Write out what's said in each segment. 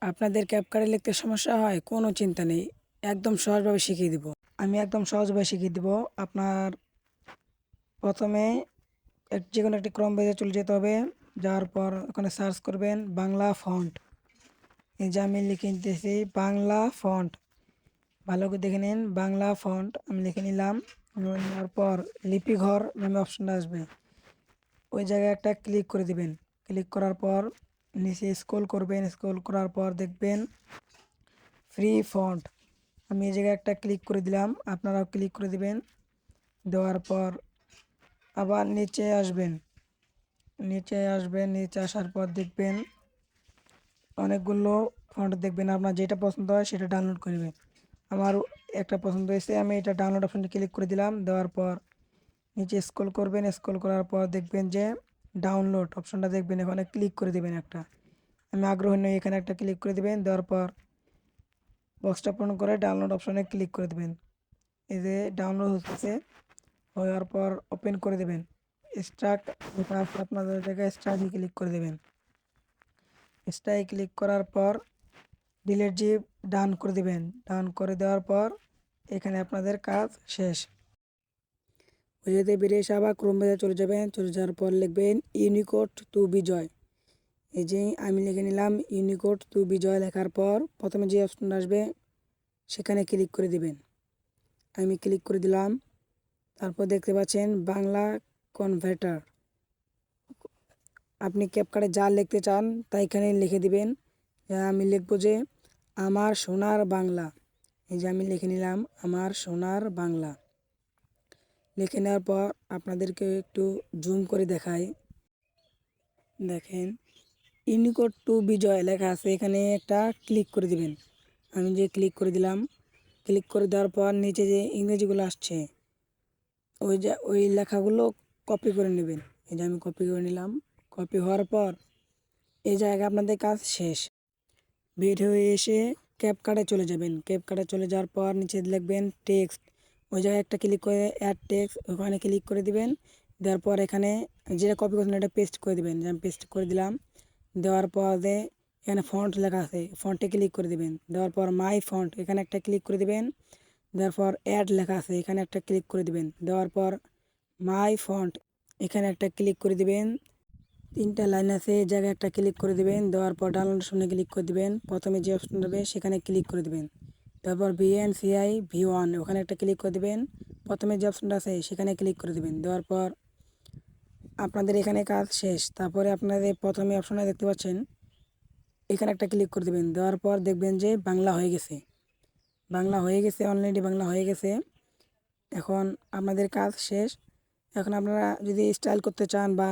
আপনাদের ক্যাপকার্ডে লিখতে সমস্যা হয় কোনো চিন্তা নেই, একদম সহজভাবে শিখিয়ে দিব। আমি একদম সহজভাবে শিখিয়ে দিব। আপনার প্রথমে যে কোনো একটি ক্রোম পেজে চলে যেতে হবে। যাওয়ার পর ওখানে সার্চ করবেন বাংলা ফন্ট। এই যে আমি লিখে নিতেছি বাংলা ফন্ট, ভালো করে দেখে নিন বাংলা ফন্ট আমি লিখে নিলাম। নেওয়ার পর লিপিঘর নামে অপশনটা আসবে, ওই জায়গায় একটা ক্লিক করে দিবেন। ক্লিক করার পর নিচে স্ক্রল করবেন, স্ক্রল করার পর দেখবেন ফ্রি ফন্ট। আমি এই জায়গায় একটা ক্লিক করে দিলাম, আপনারাও ক্লিক করে দিবেন। দেওয়ার পর আবার নিচে আসবেন, নিচে আসার পর দেখবেন অনেকগুলো ফন্ট দেখবেন, আপনার যেটা পছন্দ হয় সেটা ডাউনলোড করবেন। আমার একটা পছন্দ হয়েছে, আমি এটা ডাউনলোড অপশনটা ক্লিক করে দিলাম। দেওয়ার পর নিচে স্ক্রল করবেন, স্ক্রল করার পর দেখবেন যে ডাউনলোড অপশনটা দেখবেন, এখানে ক্লিক করে দেবেন একটা। আমি আগ্রহী নই, এখানে একটা ক্লিক করে দেবেন। দেওয়ার পর বক্সটা পূরণ করে ডাউনলোড অপশনে ক্লিক করে দেবেন। এই যে ডাউনলোড হচ্ছে, হওয়ার পর ওপেন করে দেবেন। স্টার্ট যেটা আছে আপনাদের জায়গায় স্টার্টে ক্লিক করে দেবেন। স্টার্টে ক্লিক করার পর ডিলেট জিপ ডান করে দেবেন। ডান করে দেওয়ার পর এখানে আপনাদের কাজ শেষ। ওই যাতে বেরিয়ে এসে আবার ক্রোম ব্রাউজারে চলে যাবেন। চলে যাওয়ার পর লিখবেন ইউনিকোড টু বিজয়। এই যে আমি লিখে নিলাম ইউনিকোড টু বিজয়। লেখার পর প্রথমে যে অপশনটা আসবে সেখানে ক্লিক করে দিবেন। আমি ক্লিক করে দিলাম। তারপর দেখতে পাচ্ছেন বাংলা কনভার্টার। আপনি ক্যাপকার্ডে যা লিখতে চান তা এখানে লিখে দিবেন। আমি লিখব যে আমার সোনার বাংলা। এই যে আমি লিখে নিলাম আমার সোনার বাংলা। লিখে নেওয়ার পর আপনাদেরকে একটু জুম করে দেখাই। দেখেন ইউনিকোড টু বিজয় লেখা আছে, এখানে একটা ক্লিক করে দিবেন। আমি যে ক্লিক করে দিলাম, ক্লিক করে দেওয়ার পর নিচে যে ইংরেজিগুলো আসছে ওই লেখাগুলো কপি করে নেবেন। এই যে আমি কপি করে নিলাম। কপি হওয়ার পর এই জায়গায় আপনাদের কাজ শেষ। বের হয়ে এসে ক্যাপকার্ডে চলে যাবেন। ক্যাপকার্ডে চলে যাওয়ার পর নিচে লিখবেন টেক্সট। ওই জায়গায় একটা ক্লিক করে অ্যাড টেক্সট, ওখানে ক্লিক করে দিবেন। দেওয়ার পর এখানে যেটা কপি করছেন এটা পেস্ট করে দিবেন। আমি পেস্ট করে দিলাম। দেওয়ার পর এখানে ফন্ট লেখা আছে, ফন্টে ক্লিক করে দিবেন। দেওয়ার পর মাই ফন্ট এখানে একটা ক্লিক করে দিবেন। দেওয়ার পর অ্যাড লেখা আছে, এখানে একটা ক্লিক করে দিবেন। দেওয়ার পর মাই ফন্ট এখানে একটা ক্লিক করে দিবেন। তিনটা লাইন আছে, এই জায়গায় একটা ক্লিক করে দিবেন। দেওয়ার পর ডাউনলোড শুনে ক্লিক করে দিবেন। প্রথমে যে অপশন হবে সেখানে ক্লিক করে দিবেন। তারপর VNCI V1 ওখানে একটা ক্লিক করে দিবেন। প্রথমে যে অপশনটা আছে সেখানে ক্লিক করে দিবেন। দেওয়ার পর আপনাদের এখানে কাজ শেষ। তারপরে আপনাদের প্রথমে অপশনটা দেখতে পাচ্ছেন, এখানে একটা ক্লিক করে দেবেন। দেওয়ার পর দেখবেন যে বাংলা হয়ে গেছে। বাংলা হয়ে গেছে, অলরেডি বাংলা হয়ে গেছে। এখন আপনাদের কাজ শেষ। এখন আপনারা যদি স্টাইল করতে চান বা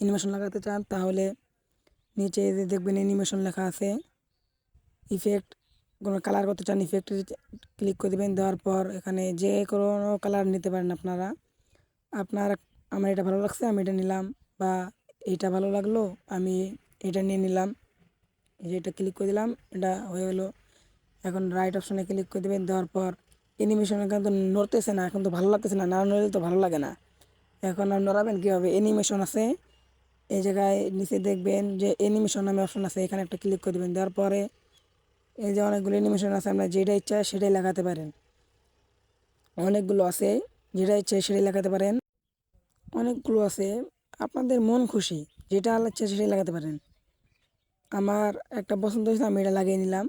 অ্যানিমেশন লাগাতে চান তাহলে নিচে যে দেখবেন অ্যানিমেশন লেখা আছে, ইফেক্ট কোনো কালার করতে চান ইফেক্টে ক্লিক করে দেবেন। দেওয়ার পর এখানে যে কোনো কালার নিতে পারেন আপনারা। আমার এটা ভালো লাগছে আমি এটা নিলাম, বা এইটা ভালো লাগলো আমি এটা নিয়ে নিলাম। এই যে এটা ক্লিক করে দিলাম, এটা হয়ে গেলো। এখন রাইট অপশনে ক্লিক করে দেবেন। দেওয়ার পর অ্যানিমেশন এখন তো নড়তেছে না, এখন তো ভালো লাগতেছে না, না নড়লে তো ভালো লাগে না। এখন আর নড়াবেন কীভাবে, অ্যানিমেশন আছে এই জায়গায় নিচে দেখবেন যে অ্যানিমেশন নামে অপশন আছে, এখানে একটা ক্লিক করে দেবেন। দেওয়ার পরে এই যে অনেকগুলো অ্যানিমেশন আছে, আপনার যেটা ইচ্ছা সেটাই লাগাতে পারেন। অনেকগুলো আছে, যেটা ইচ্ছা সেটাই লাগাতে পারেন। অনেকগুলো আছে, আপনাদের মন খুশি যেটা আল্লাহ ইচ্ছা সেটাই লাগাতে পারেন। আমার একটা পছন্দ হয়েছে, আমি এটা লাগিয়ে নিলাম।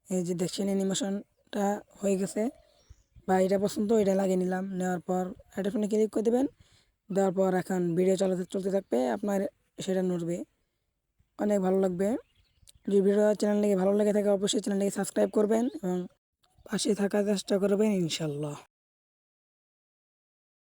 এই যে দেখছেন অ্যানিমেশনটা হয়ে গেছে, বা এটা পছন্দ এটা লাগিয়ে নিলাম। নেওয়ার পর এটা ফোনে ক্লিক করে দেবেন। দেওয়ার পর এখন ভিডিও চলতে থাকবে, আপনার সেটা নড়বে, অনেক ভালো লাগবে। যদি ভিডিও চ্যানেলটিকে ভালো লেগে থাকে অবশ্যই চ্যানেলটিকে সাবস্ক্রাইব করবেন এবং পাশে থাকার চেষ্টা করবেন ইনশাল্লাহ।